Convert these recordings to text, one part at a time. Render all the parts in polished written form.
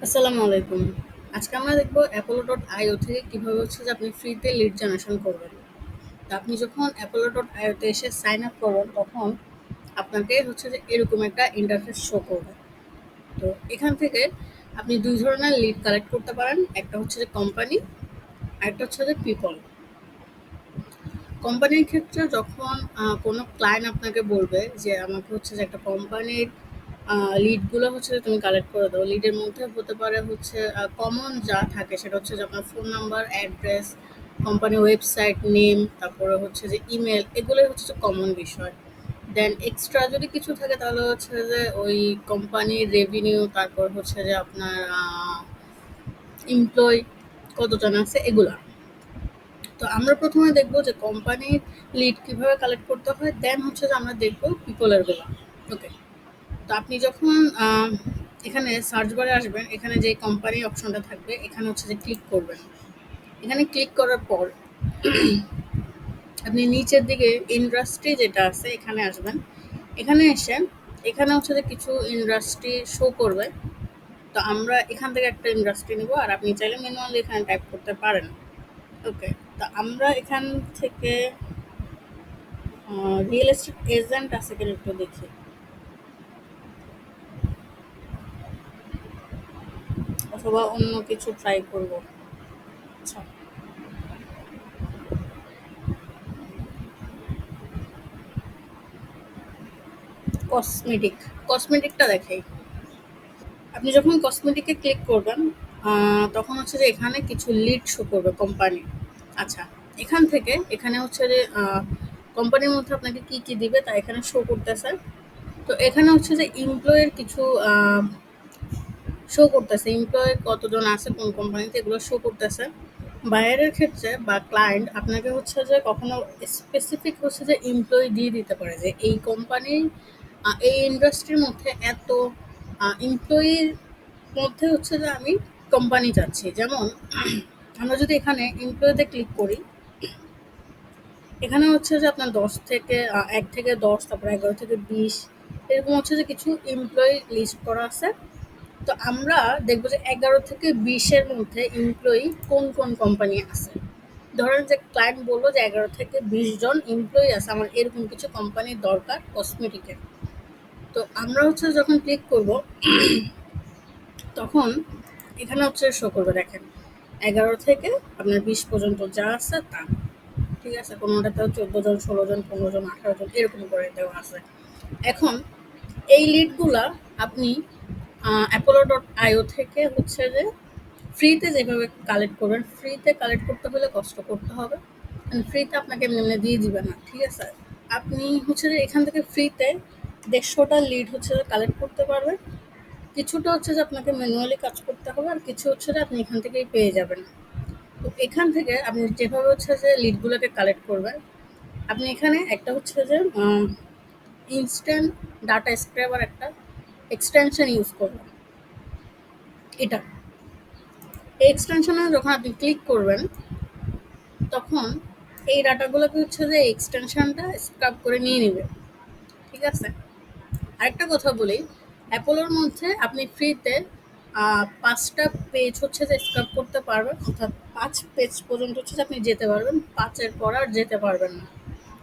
আসসালামু আলাইকুম। আজকে আমরা দেখব apollo.io থেকে কিভাবে হচ্ছে যে আপনি ফ্রিতে লিড জেনারেশন করবেন। তো আপনি যখন apollo.io তে এসে সাইন আপ করবেন তখন আপনাকে হচ্ছে যে এরকম একটা ইন্টারফেস শো করবে। তো এখান থেকে আপনি ২ ধরনের লিড কালেক্ট করতে পারেন। একটা হচ্ছে যে কোম্পানি, আরেকটা হচ্ছে যে পিপল। কোম্পানির ক্ষেত্রে যখন কোনো ক্লায়েন্ট আপনাকে বলবে যে আমাকে হচ্ছে যে একটা কোম্পানির লিডগুলো হচ্ছে যে তুমি কালেক্ট করে দাও। লিডের মধ্যে হতে পারে হচ্ছে কমন যা থাকে সেটা হচ্ছে যে আপনার ফোন নাম্বার, অ্যাড্রেস, কোম্পানির ওয়েবসাইট নেম, তারপরে হচ্ছে যে ইমেল, এগুলোই হচ্ছে যে কমন বিষয়। দেন এক্সট্রা যদি কিছু থাকে তাহলে হচ্ছে যে ওই কোম্পানির রেভিনিউ, তারপর হচ্ছে যে আপনার এমপ্লয়ি কতজন আছে এগুলা। তো আমরা প্রথমে দেখব যে কোম্পানির লিড কিভাবে কালেক্ট করতে হয়, দেন হচ্ছে যে আমরা দেখব পিপলের গুলা। ওকে। তো আপনি যখন এখানে সার্চ বারে আসবেন, এখানে যে কোম্পানি অপশনটা থাকবে এখানে হচ্ছে যে ক্লিক করবেন। এখানে ক্লিক করার পর আপনি নিচের দিকে ইন্ডাস্ট্রি যেটা আছে এখানে আসবেন। এখানে এসে এখানে হচ্ছে যে কিছু ইন্ডাস্ট্রি শো করবে। তো আমরা এখান থেকে একটা ইন্ডাস্ট্রি নিব, আর আপনি চাইলে ম্যানুয়ালি এখানে টাইপ করতে পারেন। ওকে। তো আমরা এখান থেকে রিয়েল এস্টেট এজেন্ট আছে কিনা একটু দেখি, অথবা অন্য কিছু ট্রাই করব। আচ্ছা, কসমেটিক, কসমেটিকটা দেখাই। আপনি যখন কসমেটিকে ক্লিক করবেন তখন হচ্ছে যে এখানে কিছু লিড শো করবে কোম্পানি। আচ্ছা, এখান থেকে এখানে হচ্ছে যে কোম্পানির মধ্যে আপনাকে কি কি দিবে তা এখানে শো করতেছে। তো এখানে হচ্ছে যে এমপ্লয়ের কিছু শো করতেছে, এমপ্লয় কতজন আছে কোন কোম্পানিতে এগুলো শো করতেছে। বায়ারের ক্ষেত্রে বা ক্লায়েন্ট আপনাকে হচ্ছে যে কখনো স্পেসিফিক হচ্ছে যে এমপ্লয়ি দিয়ে দিতে পারে যে এই কোম্পানির এই ইন্ডাস্ট্রির মধ্যে এত এমপ্লয়ির মধ্যে হচ্ছে যে আমি কোম্পানি চাচ্ছি। যেমন আমরা যদি এখানে এমপ্লয়িতে ক্লিক করি, এখানে হচ্ছে যে আপনার ১০ থেকে ১ থেকে ১০, তারপর ১১ থেকে ২০, এরকম হচ্ছে যে কিছু এমপ্লয়ি লিস্ট করা আছে। তো আমরা দেখব যে ১১ থেকে ২০ এর মধ্যে এমপ্লয়ি কোন কোন কোম্পানি আছে। ধরেন যে ক্লায়েন্ট বললো যে ১১ থেকে ২০ জন এমপ্লয়ি আছে, আমার এরকম কিছু কোম্পানির দরকার কসমেটিকের। তো আমরা হচ্ছে যখন ক্লিক করব তখন এখানে হচ্ছে শো করবে, দেখেন ১১ থেকে আপনার ২০ পর্যন্ত যা আছে তা। ঠিক আছে, কোনোটাতেও ১৪ জন, ১৬ জন, ১৫ জন, ১৮ জন এরকম করে দেওয়া আছে। এখন এই লিডগুলা আপনি apollo.io থেকে হচ্ছে যে ফ্রিতে যেভাবে কালেক্ট করবেন, ফ্রিতে কালেক্ট করতে হলে কষ্ট করতে হবে। ফ্রিতে আপনাকে এমনি দিয়ে দিবে না। ঠিক আছে, আপনি হচ্ছে যে এখান থেকে ফ্রিতে ১৫০টা লিড হচ্ছে যে কালেক্ট করতে পারবেন। কিছুটা হচ্ছে যে আপনাকে ম্যানুয়ালি কাজ করতে হবে, আর কিছু হচ্ছে যে আপনি এখান থেকেই পেয়ে যাবেন। তো এখান থেকে আপনি যেভাবে হচ্ছে যে লিডগুলোকে কালেক্ট করবেন, আপনি এখানে একটা হচ্ছে যে ইনস্ট্যান্ট ডাটা স্ক্র্যাবার একটা এক্সটেনশন ইউজ করবেন। এটা এই এক্সটেনশনে যখন আপনি ক্লিক করবেন তখন এই ডাটাগুলোকে হচ্ছে যে এক্সটেনশনটা স্ক্রাব করে নিয়ে নেবে। ঠিক আছে, আরেকটা কথা বলি, অ্যাপোলোর মধ্যে আপনি ফ্রিতে ৫টা পেজ হচ্ছে যে স্ক্রাব করতে পারবেন, অর্থাৎ ৫ পেজ পর্যন্ত হচ্ছে যে আপনি যেতে পারবেন, ৫-এর পর আর যেতে পারবেন না।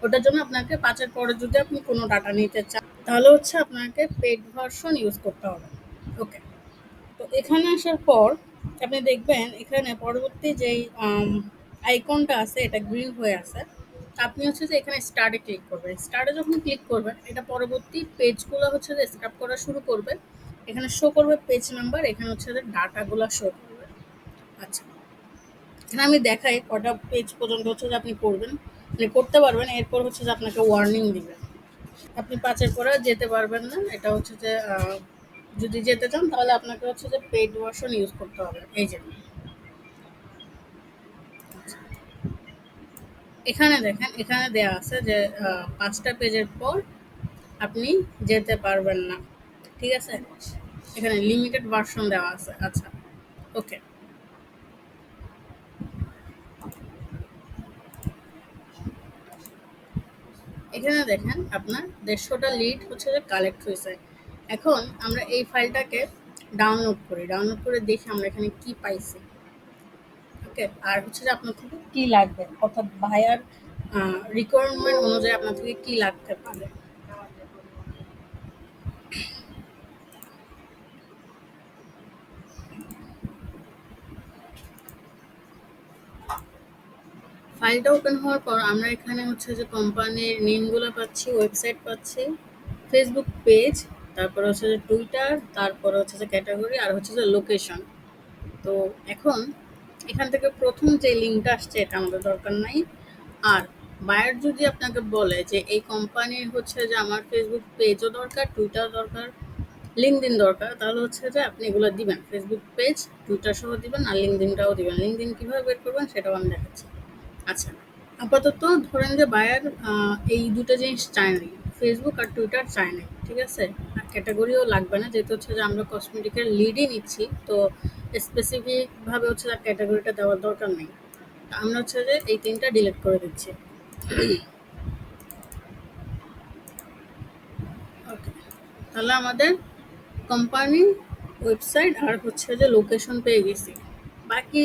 ওটার জন্য আপনাকে ৫-এর পরে যদি আপনি কোনো ডাটা নিতে চান তাহলে হচ্ছে আপনাকে পেড ভার্সন ইউজ করতে হবে। ওকে। তো এখানে আসার পর আপনি দেখবেন এখানে পরবর্তী যেই আইকনটা আছে এটা গ্রিন হয়ে আছে। আপনি হচ্ছে যে এখানে স্টার্টে ক্লিক করবেন। স্টার্টে যখন ক্লিক করবেন এটা পরবর্তী পেজগুলো হচ্ছে যে স্ক্রাব করা শুরু করবে। এখানে শো করবে পেজ নাম্বার, এখানে হচ্ছে যে ডাটাগুলো শো করবে। আচ্ছা, এখানে আমি দেখাই কটা পেজ পর্যন্ত হচ্ছে যে আপনি করবেন, মানে করতে পারবেন। এরপর হচ্ছে যে আপনাকে ওয়ার্নিং দিবে, আপনি ৫-এর পরে আর যেতে পারবেন না। এটা হচ্ছে যে যদি যেতে চান তাহলে আপনাকে হচ্ছে যে পেইড ভার্সন ইউজ করতে হবে। এই যে এখানে দেখেন, এখানে দেয়া আছে যে ৫টা পেজের পর আপনি যেতে পারবেন না। ঠিক আছে, এখানে লিমিটেড ভার্সন দেওয়া আছে। আচ্ছা, ওকে। এখানে দেখেন আপনার ১৫০টা লিড হচ্ছে যে কালেক্ট হয়েছে। এখন আমরা এই ফাইলটাকে ডাউনলোড করে দেখি আমরা এখানে কি পাইছি। ওকে, আর হচ্ছে যে আপনার থেকে কি লাগবে, অর্থাৎ ভাইয়ার রিকোয়ারমেন্ট অনুযায়ী আপনার থেকে কি লাগতে পারে। ফাইলটা ওপেন হওয়ার পর আমরা এখানে হচ্ছে যে কোম্পানির নেমগুলো পাচ্ছি, ওয়েবসাইট পাচ্ছি, ফেসবুক পেজ, তারপর হচ্ছে যে টুইটার, তারপর হচ্ছে যে ক্যাটাগরি, আর হচ্ছে যে লোকেশন। তো এখন এখান থেকে প্রথম যে লিঙ্কটা আসছে এটা আমাদের দরকার নাই। আর বায়ার যদি আপনাকে বলে যে এই কোম্পানির হচ্ছে যে আমার ফেসবুক পেজও দরকার, টুইটার দরকার, লিঙ্কডিন দরকার, তাহলে হচ্ছে যে আপনি এগুলো দিবেন, ফেসবুক পেজ, টুইটার সহ দিবেন, আর লিঙ্কডিনটাও দিবেন। লিঙ্কডিন কীভাবে বের করবেন সেটাও আমি দেখাচ্ছি। আচ্ছা, আপাতত ধরেন যে বায়ার এই দুটো জিনিস চায় নাই, ফেসবুক আর টুইটার চায় নাই, ঠিক আছে। আর ক্যাটাগরিও লাগবে না, যেহেতু হচ্ছে যে আমরা কসমেটিকের লিডই নিচ্ছি, তো স্পেসিফিকভাবে হচ্ছে তার ক্যাটাগরিটা দেওয়ার দরকার নেই। আমরা হচ্ছে যে এই তিনটা ডিলিট করে দিচ্ছি। ওকে, তাহলে আমাদের কোম্পানি, ওয়েবসাইট আর হচ্ছে যে লোকেশন পেয়ে গেছি। বাকি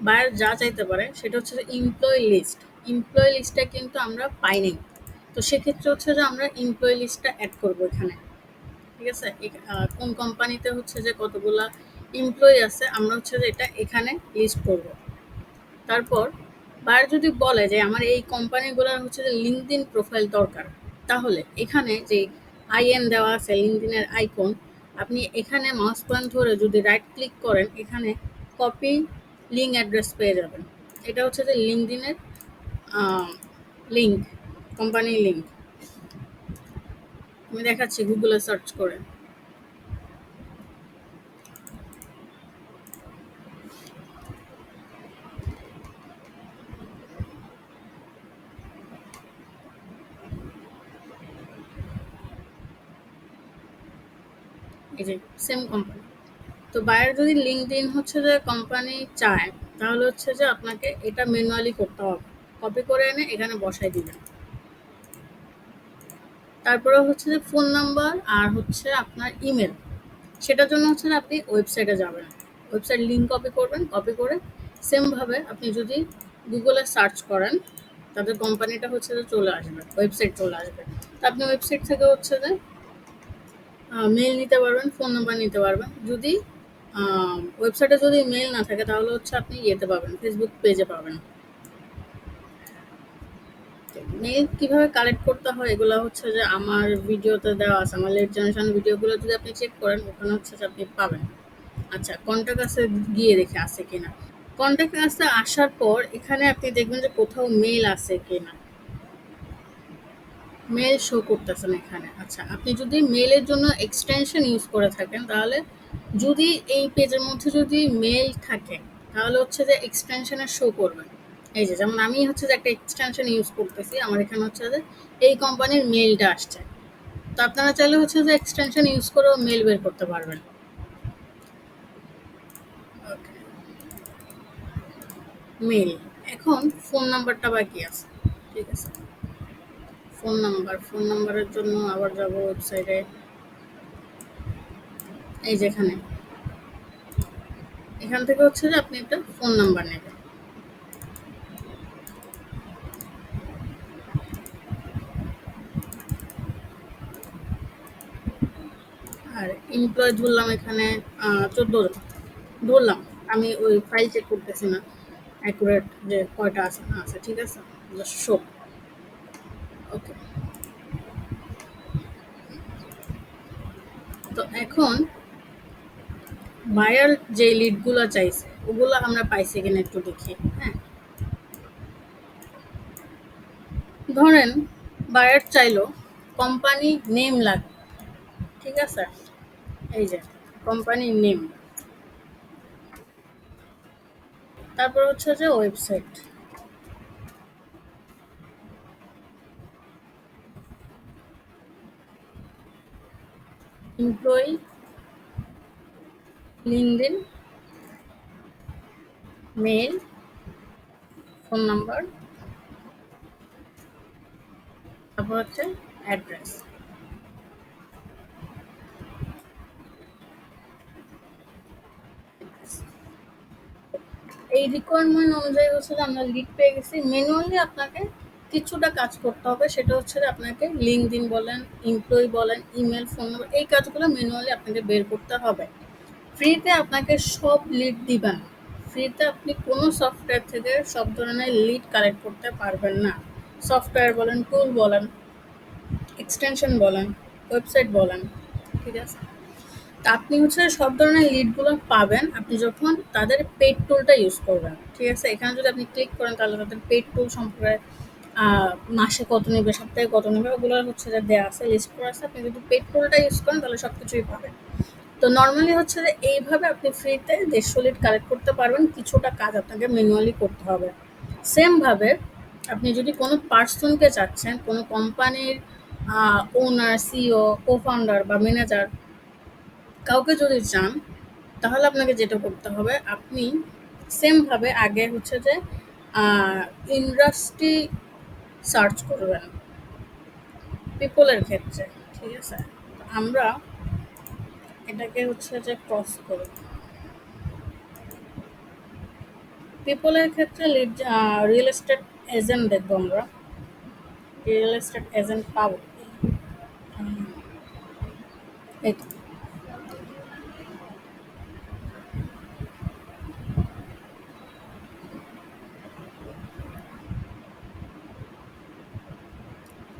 বায়ার যা চাইতে পারে সেটা হচ্ছে যে এমপ্লয়ি লিস্ট। এমপ্লয়ি লিস্টটা কিন্তু আমরা পাইনি, তো সেক্ষেত্রে হচ্ছে যে আমরা এমপ্লয়ি লিস্টটা অ্যাড করবো এখানে, ঠিক আছে। কোন কোম্পানিতে হচ্ছে যে কতগুলা এমপ্লয়ি আছে আমরা হচ্ছে যে এটা এখানে লিস্ট করব। তারপর বায়ার যদি বলে যে আমার এই কোম্পানিগুলোর হচ্ছে যে লিঙ্কডিন প্রোফাইল দরকার, তাহলে এখানে যে আইএন দেওয়া আছে লিঙ্কডিনের আইকন, আপনি এখানে মাউস পয়েন্ট ধরে যদি রাইট ক্লিক করেন এখানে কপি লিঙ্ক অ্যাড্রেস পেয়ে যাবেন। এটা হচ্ছে যে লিঙ্কডিনের লিঙ্ক, কোম্পানির লিঙ্ক। আমি দেখাচ্ছি গুগলে সার্চ করে। এই যে সেম কোম্পানি। তো বায়ার যদি লিঙ্কডইন হচ্ছে যে কোম্পানি চায়, তাহলে হচ্ছে যে আপনাকে এটা ম্যানুয়ালি করতে হবে, কপি করে এনে এখানে বসাই দিবেন। তারপরে হচ্ছে যে ফোন নাম্বার আর হচ্ছে আপনার ইমেল, সেটার জন্য হচ্ছে যে আপনি ওয়েবসাইটে যাবেন, ওয়েবসাইট লিঙ্ক কপি করবেন, কপি করে সেমভাবে আপনি যদি গুগলে সার্চ করেন তাদের কোম্পানিটা হচ্ছে যে চলে আসবে, ওয়েবসাইট চলে আসবে। তো আপনি ওয়েবসাইট থেকে হচ্ছে যে মেল নিতে পারবেন, ফোন নাম্বার নিতে পারবেন। যদি ওয়েবসাইটে যদি মেল না থাকে তাহলে হচ্ছে আপনি ইয়েতে পাবেন, ফেসবুক পেজে পাবেন। মেল কিভাবে কালেক্ট করতে হয় এগুলো হচ্ছে যে আমার ভিডিওতে দেওয়া আছে, আমার লেট জেনারেশন ভিডিওগুলো যদি আপনি চেক করেন ওখানে হচ্ছে যে আপনি পাবেন। আচ্ছা, কন্ট্যাক্ট আসে গিয়ে দেখে আছে কিনা। কন্ট্যাক্ট আসে আসার পর এখানে আপনি দেখবেন যে কোথাও মেল আছে কিনা, মেল শো করতেছে না এখানে। আচ্ছা, আপনি যদি মেলের জন্য এক্সটেনশন ইউজ করে থাকেন তাহলে যদি এই পেজের মধ্যে যদি মেল থাকে তাহলে হচ্ছে যে এক্সটেনশনে শো করবে। এই যে যেমন আমি হচ্ছে যে একটা এক্সটেনশন ইউজ করতেছি, আমার এখানে হচ্ছে যে এই কোম্পানির মেলটা আসছে। তো আপনারা চাইলে হচ্ছে যে এক্সটেনশন ইউজ করেও মেল বের করতে পারবেন। ওকে, মেল। এখন ফোন নাম্বারটা বাকি আছে, ঠিক আছে। ফোন নাম্বারের জন্য আবার যাব ওয়েবসাইটে। এই যেখানে এখান থেকে হচ্ছে যে আপনি একটা ফোন নাম্বার নেবেন। আর এমপ্লয় ধরলাম এখানে 14 জন ধরলাম, আমি ওই ফাইল চেক করতেছি না অ্যাকুরেট যে কয়টা আছে না আছে, ঠিক আছে, জাস্ট শো। ওকে, তো এখন বায়ার যে লিডগুলো চাইছে ওগুলো আমরা পাইছি কিনা একটু দেখি। হ্যাঁ, ধরেন বায়ার চাইলো কোম্পানি নেম লাগবে, ঠিক আছে। এই যে কোম্পানির নেম, তারপর হচ্ছে যে website, employee, LinkedIn, mail, phone number, তারপর হচ্ছে অ্যাড্রেস। এই রিকোয়ারমেন্ট অনুযায়ী হচ্ছে যে আমরা লিড পেয়ে গেছি। ম্যানুয়ালি আপনাকে কিছুটা কাজ করতে হবে, সেটা হচ্ছে যে আপনাকে লিঙ্কডইন বলেন, এমপ্লয়ি বলেন, ইমেল, ফোন নম্বর, এই কাজগুলো ম্যানুয়ালি আপনাকে বের করতে হবে। ফ্রিতে আপনাকে সব লিড দিবে না। ফ্রিতে আপনি কোনো সফটওয়্যার থেকে সব ধরনের লিড কালেক্ট করতে পারবেন না। সফটওয়্যার বলেন, টুল বলেন, এক্সটেনশন বলেন, ওয়েবসাইট বলেন, ঠিক আছে? তা আপনি হচ্ছে সব ধরনের লিডগুলো পাবেন আপনি যখন তাদের পেইড টুলটা ইউজ করবেন, ঠিক আছে? এখানে যদি আপনি ক্লিক করেন তাহলে তাদের পেইড টুল সম্পর্কে মাসে কত নেবে, সপ্তাহে কত নেবে, ওগুলো হচ্ছে যে দেওয়া আছে, লিস্ট করা আছে। আপনি যদি পেইড টুলটা ইউজ করেন তাহলে সব কিছুই পাবেন। তো নর্মালি হচ্ছে যে এইভাবে আপনি ফ্রিতে 150 লিড কালেক্ট করতে পারবেন। কিছুটা কাজ আপনাকে ম্যানুয়ালি করতে হবে। সেমভাবে আপনি যদি কোনো পার্সনকে চাচ্ছেন, কোনো কোম্পানির ওনার, সিইও, কো ফাউন্ডার বা ম্যানেজার কাউকে যদি চান, তাহলে আপনাকে যেটা করতে হবে, আপনি সেমভাবে আগে হচ্ছে যে ইন্ডাস্ট্রি সার্চ করবেন পিপলের ক্ষেত্রে, ঠিক আছে? আমরা এটাকে হচ্ছে যে ক্রস করব। পিপলের ক্ষেত্রে রিয়েল এস্টেট এজেন্ট দেখবো আমরা। রিয়েল এস্টেট এজেন্ট পাবো এই তো।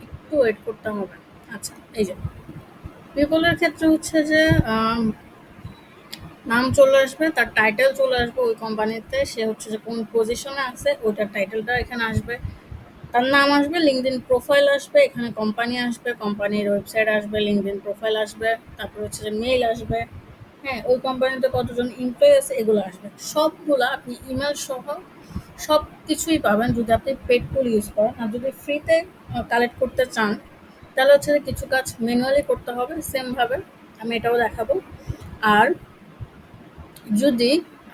একটু ওয়েট করতে হবে। আচ্ছা, এই যে পিপলের ক্ষেত্রে হচ্ছে যে নাম চলে আসবে, তার টাইটেল চলে আসবে ওই কোম্পানিতে, সে হচ্ছে যে কোন পজিশনে আছে ওইটার টাইটেলটা এখানে আসবে, তার নাম আসবে, লিঙ্কডইন প্রোফাইল আসবে, এখানে কোম্পানি আসবে, কোম্পানির ওয়েবসাইট আসবে, লিঙ্কডইন প্রোফাইল আসবে, তারপর হচ্ছে যে মেইল আসবে, হ্যাঁ, ওই কোম্পানিতে কতজন এমপ্লয়ি আছে এগুলো আসবে। সবগুলা আপনি ইমেল সহ সব কিছুই পাবেন যদি আপনি পেড টুল ইউজ করেন। আর যদি ফ্রিতে কালেক্ট করতে চান তাহলে হচ্ছে যে কিছু কাজ ম্যানুয়ালি করতে হবে। সেমভাবে আমি এটাও দেখাবো। আর যদি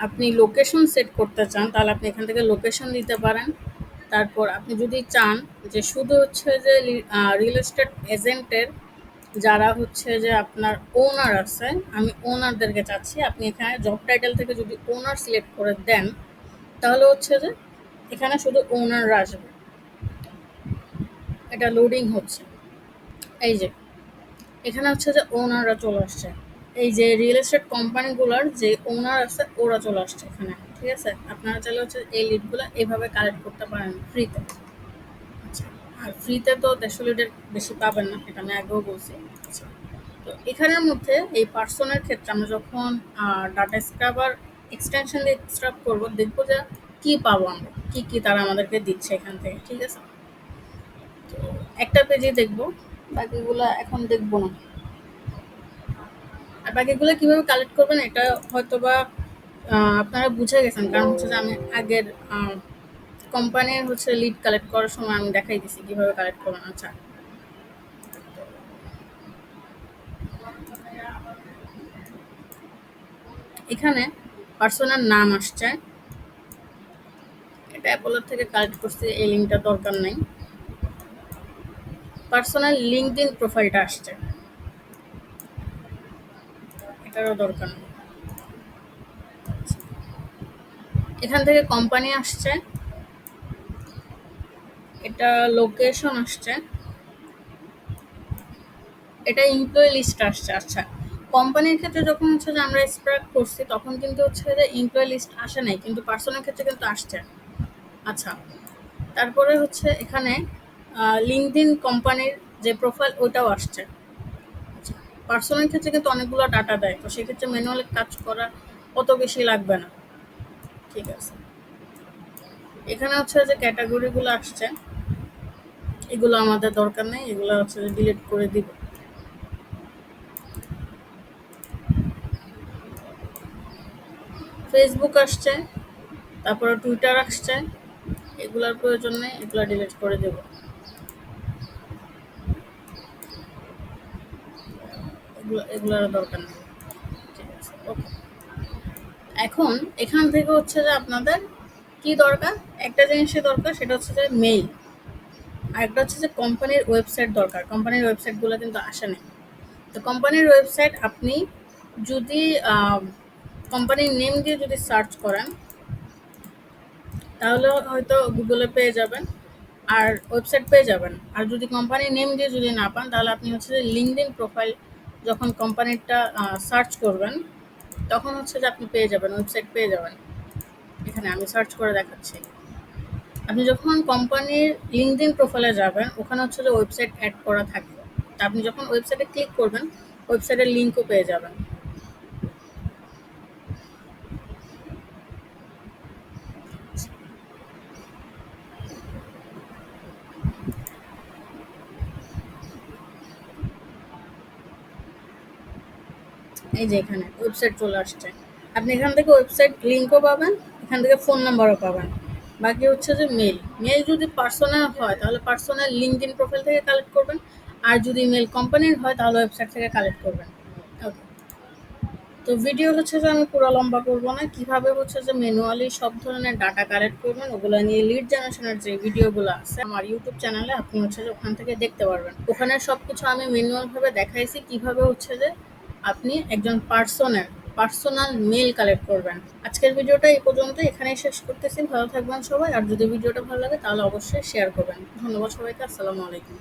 আপনি লোকেশন সেট করতে চান তাহলে আপনি এখান থেকে লোকেশন দিতে পারেন। তারপর আপনি যদি চান যে শুধু হচ্ছে যে রিয়েল এস্টেট এজেন্টের যারা হচ্ছে যে আপনার ওনার আছে, আমি ওনারদেরকে চাচ্ছি, আপনি এখানে জব টাইটেল থেকে যদি ওনার সিলেক্ট করে দেন তাহলে হচ্ছে যে এখানে শুধু ওনাররা আসবে। এটা লোডিং হচ্ছে। এই যে এখানে হচ্ছে যে ওনাররা চলে আসছে। এই যে রিয়েল এস্টেট কোম্পানিগুলোর যে ওনার আছে ওরা চলে আসছে এখানে, ঠিক আছে? আপনারা চাইলে হচ্ছে এই লিডগুলো এইভাবে কালেক্ট করতে পারেন ফ্রিতে। আচ্ছা, আর ফ্রিতে তো 150 লিডের বেশি পাবেন না, এটা আমি আগেও বলছি। আচ্ছা, তো এখানের মধ্যে এই পার্সনের ক্ষেত্রে আমরা যখন ডাটা স্ক্রাবার এক্সটেনশন দিয়ে স্ক্রাব করবো, দেখবো যে কি পাবো আমরা, কি কি তারা আমাদেরকে দিচ্ছে এখান থেকে, ঠিক আছে? তো একটা পেজে দেখবো, বাকিগুলো এখন দেখবো না। আর বাকিগুলো কিভাবে কালেক্ট করবেন এটা হয়তোবা আপনারা বুঝে গেছেন, কারণ হচ্ছে যে আমি আগের কোম্পানির হচ্ছে লিড কালেক্ট করার সময় আমি দেখাই দিছি কিভাবে কালেক্ট করবেন। আচ্ছা, এখানে পার্সনের নাম আসছে, এটা অ্যাপোলোর থেকে কালেক্ট করছি, এই লিঙ্কটা দরকার নেই। পার্সোনাল লিঙ্কডইন প্রোফাইলটা আসছে, এটারও দরকার নেই। এখান থেকে কোম্পানি আসছে, এটা লোকেশন আসছে, এটা এমপ্লয়ি লিস্ট আসছে। আচ্ছা, কোম্পানির ক্ষেত্রে যখন হচ্ছে যে আমরা স্প্রেড করছি তখন কিন্তু হচ্ছে যে এমপ্লয়ি লিস্ট আসে নাই, কিন্তু পার্সনের ক্ষেত্রে কিন্তু আসছে। আচ্ছা, তারপরে হচ্ছে এখানে লিঙ্কডইন কোম্পানির যে প্রোফাইল ওইটাও আসছে। আচ্ছা, পার্সনের ক্ষেত্রে কিন্তু অনেকগুলো ডাটা দেয়, তো সেক্ষেত্রে ম্যানুয়ালি কাজ করা অত বেশি লাগবে না, ঠিক আছে? এখানে হচ্ছে যে ক্যাটাগরিগুলো আসছে, এগুলো আমাদের দরকার নেই, এগুলো হচ্ছে যে ডিলিট করে দিব। ফেসবুক আসছে, তারপরে টুইটার আসছে, এগুলার প্রয়োজন নেই, এগুলো ডিলিট করে দেব। এগুলোর দরকার নেই, ঠিক আছে? ওকে, এখন এখান থেকে হচ্ছে যে আপনাদের কি দরকার, একটা জিনিসই দরকার, সেটা হচ্ছে যে মেইল। আর একটা হচ্ছে যে কোম্পানির ওয়েবসাইট দরকার, কোম্পানির ওয়েবসাইটগুলো কিন্তু আসে না। তো কোম্পানির ওয়েবসাইট আপনি যদি কোম্পানির নেম দিয়ে যদি সার্চ করেন তাহলে হয়তো গুগলে পেয়ে যাবেন আর ওয়েবসাইট পেয়ে যাবেন। আর যদি কোম্পানির নেম দিয়ে যদি না পান তাহলে আপনি হচ্ছে যে লিঙ্কডইন প্রোফাইল যখন কোম্পানিটা সার্চ করবেন তখন হচ্ছে যে আপনি পেয়ে যাবেন, ওয়েবসাইট পেয়ে যাবেন। এখানে আমি সার্চ করে দেখাচ্ছি। আপনি যখন কোম্পানির লিঙ্কডইন প্রোফাইলে যাবেন ওখানে হচ্ছে যে ওয়েবসাইট অ্যাড করা থাকবে। তা আপনি যখন ওয়েবসাইটে ক্লিক করবেন ওয়েবসাইটের লিঙ্কও পেয়ে যাবেন। এই যে এখানে ওয়েবসাইট চলে আসছে। আপনি এখান থেকে ওয়েবসাইট লিঙ্কও পাবেন, এখান থেকে ফোন নাম্বারও পাবেন। বাকি হচ্ছে যে মেল, মেল যদি পার্সোনাল হয় তাহলে পার্সোনাল লিঙ্কডইন প্রোফাইল থেকে কালেক্ট করবেন, আর যদি মেল কোম্পানির হয় তাহলে ওয়েবসাইট থেকে কালেক্ট করবেন। ওকে, তো ভিডিও হচ্ছে যে আমি পুরো লম্বা করবো না, কিভাবে হচ্ছে যে ম্যানুয়ালি সব ধরনের ডাটা কালেক্ট করবেন ওগুলো নিয়ে লিড জেনারেশনের যে ভিডিওগুলো আছে আমার ইউটিউব চ্যানেলে আপনি হচ্ছে যে ওখান থেকে দেখতে পারবেন। ওখানে সবকিছু আমি ম্যানুয়াল ভাবে দেখাইছি কিভাবে হচ্ছে যে আপনি একজন পার্সোনাল মেল কালেক্ট করবেন। আজকের ভিডিওটা এই পর্যন্ত এখানেই শেষ করতেছি। ভালো থাকবেন সবাই, আর যদি ভিডিওটা ভালো লাগে তাহলে অবশ্যই শেয়ার করবেন। ধন্যবাদ সবাইকে। আসসালামু আলাইকুম।